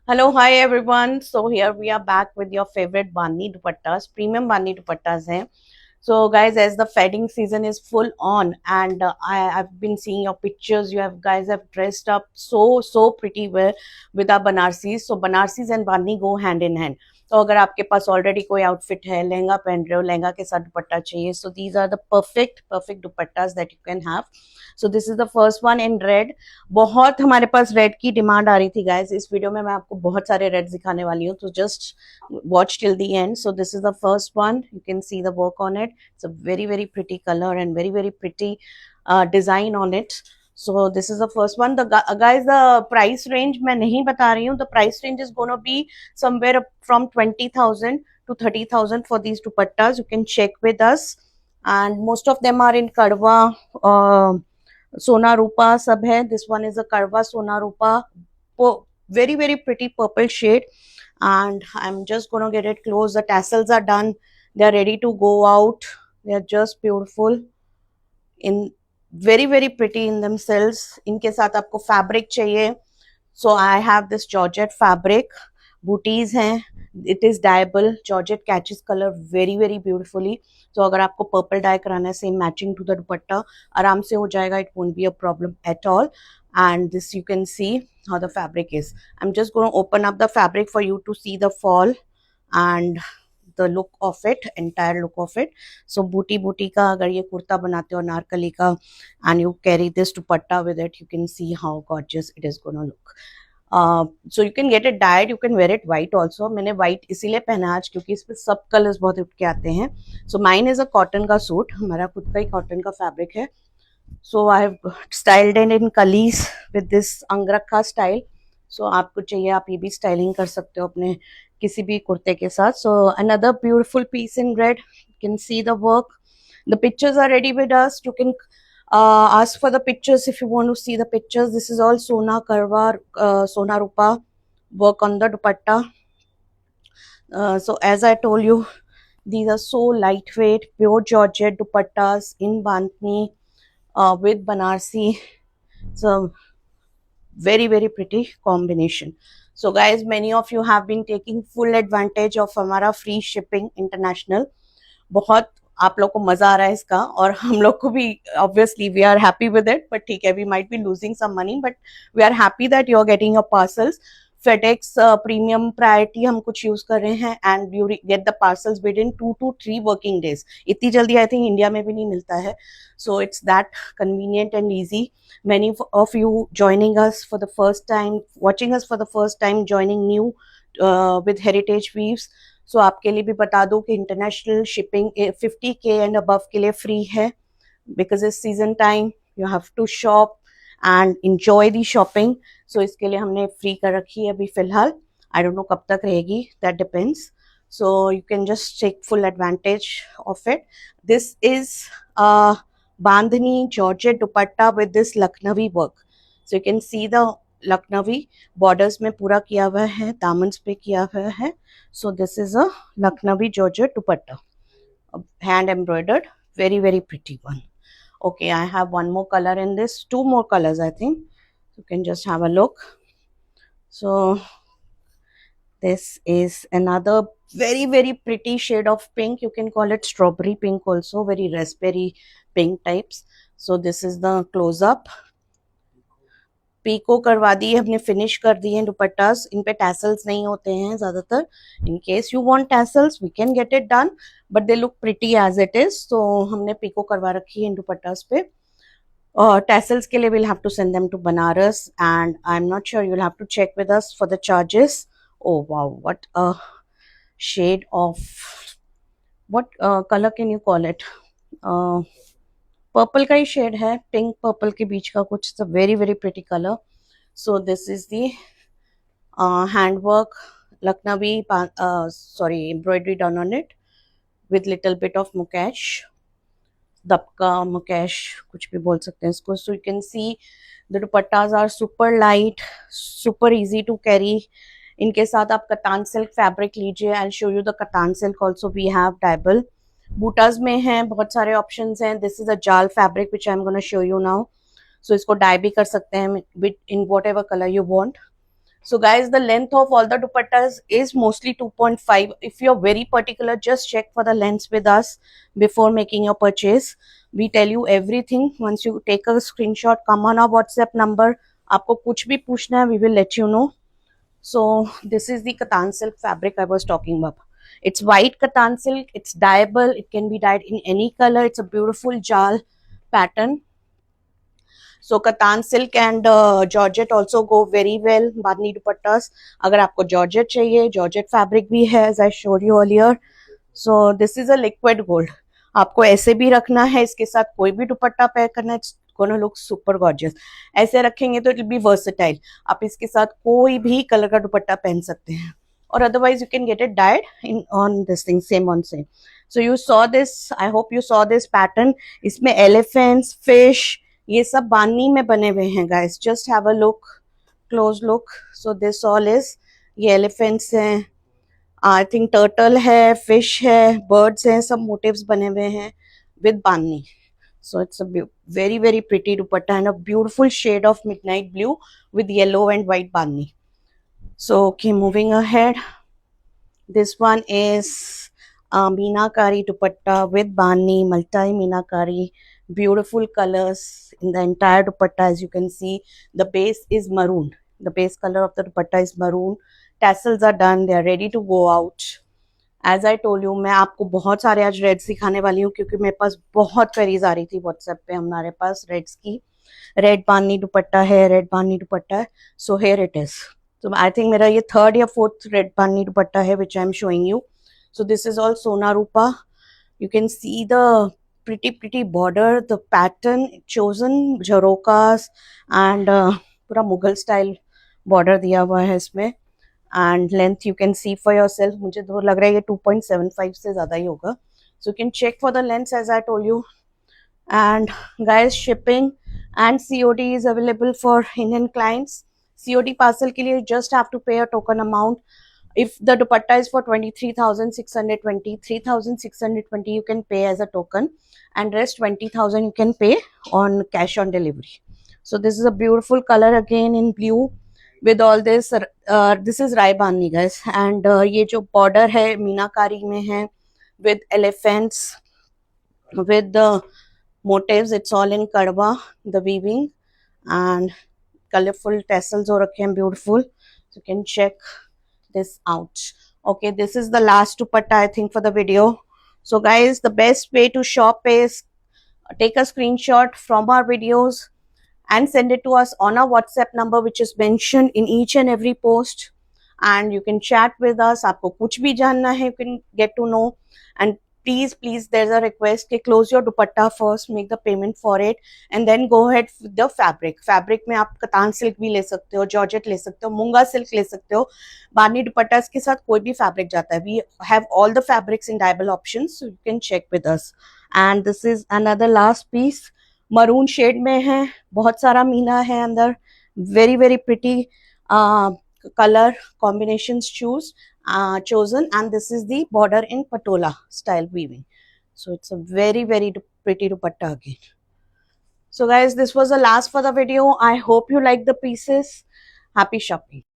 Hello, hi everyone. So here we are back with your favorite Bani dupattas, premium Bani dupattas hain. So guys, as the wedding season is full on, and I've been seeing your pictures. You have guys have dressed up so pretty well with our Banarsis. So Banarsis and Bani go hand in hand. तो अगर आपके पास already कोई outfit है, लहंगा पहन रहे हो, लहंगा के साथ दुपट्टा चाहिए, so these are the perfect dupattas that you can have. So this is the first one in red. बहुत हमारे पास रेड की डिमांड आ रही थी गाइस. इस वीडियो में मैं आपको बहुत सारे रेड दिखाने वाली हूँ, तो just watch till the end. So this is the first one. You can see the work on it. It's a very pretty color and very pretty design on it. So this is the first one. The guys, the price range मैं नहीं बता रही हूँ. The price range is gonna be somewhere from 20,000 to 30,000 for these dupattas. You can check with us, and most of them are in Kadwa, uh, Sona Rupa सब है. This one is a Karwa Sona Rupa, very pretty purple shade, and I'm just gonna get it close. The tassels are done. They are ready to go out. They are just beautiful, in very pretty in themselves. इनके साथ आपको fabric चाहिए. So I have this Georgette fabric. Booties हैं. It is dyeable. Georgette catches color very beautifully. So अगर आपको purple dye कराना है, same matching to the dupatta, आराम से हो जाएगा. It won't be a problem at all. And this you can see how the fabric is. I'm just going to open up the fabric for you to see the fall and the look of it, entire look of it. So booty का अगर ये कुर्ता बनाते हो अनारकली का, and you carry this dupatta with it, you can see how gorgeous it is gonna look. So you can get it dyed, you can wear it white also. मैंने white इसीलिए पहना आज क्योंकि इस पे सब कलर्स बहुत उठ के आते हैं. So mine is a cotton का सूट, हमारा खुद का ही cotton का फैब्रिक है. So I have styled it in कलीस with this अंगरखा style. So आपको चाहिए आप ये भी स्टाइलिंग कर सकते हो अपने किसी भी कुर्ते के साथ. So another beautiful piece in red. You can see the work. The pictures are ready with us. You can ask for the pictures if you want to see the pictures. This is all Sona Karwa, Sona Rupa work on the dupatta. So as I told you, these are so lightweight, pure Georgette dupattas in Bandhani with Banarsi. So very pretty combination. So guys, many of you have been taking full advantage of हमारा free shipping international. बहुत आप लोग को मजा आ रहा है इसका, और हम लोग को भी obviously we are happy with it. But ठीक है, we might be losing some money, but we are happy that you are getting your parcels. FedEx premium priority हम कुछ यूज कर रहे हैं, and you get the parcels within 2 to 3 working days. इतनी जल्दी I think India में भी नहीं मिलता है. So it's that convenient and easy. Many of you joining us for the first time, watching us for the first time, joining new with Heritage Weaves. So आपके लिए भी बता दूं कि international shipping 50K and above के लिए free है, because इस season time you have to shop and enjoy the shopping. So इसके लिए हमने फ्री कर रखी है अभी फिलहाल. आई डोंट नो कब तक रहेगी, that depends. So you can just take full advantage of it. This is Bandhani Georgette dupatta with this Lucknowi work. So you can see the Lucknowi borders में पूरा किया हुआ है, दामन्स पे किया हुआ है. So this is a Lucknowi Georgette dupatta, hand embroidered, very pretty one. Okay, I have one more color in this, two more colors I think. You can just have a look. So this is another very pretty shade of pink. You can call it strawberry pink also, very raspberry pink types. So this is the close up. Picot करवा दी है हमने, finish कर दी है दुपट्टास. इन पे tassels नहीं होते हैं ज्यादातर. In case you want tassels we can get it done, but they look pretty as it is. तो हमने पीको करवा रखी है इन दुपट्टास पे. टैसल्स के लिए we'll have to send them to Banaras, and I'm not sure, you'll have to check with us for the charges. Oh wow, what a shade of, what color can you call it? Purple का ही shade है, pink purple के बीच का कुछ. Very pretty colour. So this is the handwork Lucknowi, sorry, embroidery done on it with little bit of mukaish, dabka mukaish कुछ भी बोल सकते हैं इसको. So you can see the dupattas are super light, super easy to carry. इनके साथ आप कतान सिल्क फैब्रिक लीजिए. I show you the katan silk also. We have dyeable बूटाज में हैं, बहुत सारे ऑप्शंस हैं. This is a jaal fabric which I am gonna show you now. So इसको डाई भी कर सकते हैं with in whatever colour you want. So guys, the length of all the dupattas is mostly 2.5. If you're very particular, just check for the lengths with us before making your purchase. We tell you everything. Once you take a screenshot, come on our WhatsApp number. आपको कुछ भी पूछना है, we will let you know. So this is the Katan silk fabric I was talking about. It's white Katan silk. It's dyeable. It can be dyed in any color. It's a beautiful jal pattern. So Katan silk and Georgette also go very well. Badni dupattas. अगर आपको Georgette चाहिए, Georgette fabric भी है, as I showed you earlier. So this is a liquid gold. आपको ऐसे भी रखना है, इसके साथ कोई भी दुपट्टा पेयर करना है, it's gonna look super gorgeous. ऐसे रखेंगे तो it will be versatile. आप इसके साथ कोई भी कलर का दुपट्टा पहन सकते हैं. Or otherwise you can get it dyed in on this thing, same on same. So you saw this. I hope you saw this pattern. इसमें elephants, fish, ये सब बानी में बने हुए हैं guys. Just have a look, close look. So this all is, ये elephants हैं, I think turtle है, fish है, birds हैं, सब motifs बने हुए हैं with बानी. So it's a very very pretty dupatta and a beautiful shade of midnight blue with yellow and white bani. So okay, moving ahead. This one is Meenakari dupatta with bani, multi Meenakari, beautiful colors in the entire dupatta. As you can see, the base is maroon. The base color of the dupatta is maroon. Tassels are done. They are ready to go out. As I told you, मैं आपको बहुत सारे आज Reds दिखाने वाली हूँ क्योंकि मेरे पास बहुत क्वेरीज आ रही थी व्हाट्सएप पे हमारे पास रेड्स की. रेड बानी दुपट्टा है, रेड बानी दुपट्टा है. So here it is. तो आई थिंक मेरा ये थर्ड या फोर्थ रेड बानी दुपट्टा है which I am showing you. So this is all sona rupa. You can see the pretty border, the pattern chosen, jharokhas and पूरा मुगल स्टाइल बॉर्डर दिया हुआ है इसमें. and length you can see for yourself. मुझे तो लग रहा है ये 2.75 से ज़्यादा ही होगा. So you can check for the lengths as I told you. And guys, shipping and COD is available for Indian clients. COD parcel के लिए you just have to pay a token amount. If the dupatta is for 23,620, 3,620 you can pay as a token, and rest 20,000 you can pay on cash on delivery. So this is a beautiful color again in blue. With all this, this is Rai Bani guys, and ये जो border है मीनाकारी में है with elephants, with the motifs. It's all in kadwa, the weaving, and colorful tassels हो रखे हैं beautiful. So you can check this out. Okay, this is the last dupatta I think for the video. So guys, the best way to shop is take a screenshot from our videos and send it to us on our WhatsApp number which is mentioned in each and every post, and you can chat with us. आपको कुछ भी जानना है, you can get to know. And please there's a request कि close your dupatta first, make the payment for it, and then go ahead with the fabric में आप katan silk भी ले सकते हो, जॉर्जेट ले सकते हो, मूंगा सिल्क ले सकते हो. बानी दुपट्टा के साथ कोई भी फैब्रिक जाता है. We have all the fabrics in dyeable options, so you can check with us. And this is another last piece. Maroon shade में है, बहुत सारा मीना है अंदर. Very very pretty color combinations chosen, and this is the border in patola style weaving. So it's a very very pretty dupatta again. So guys, this was the last for the video. I hope you like the pieces. Happy shopping.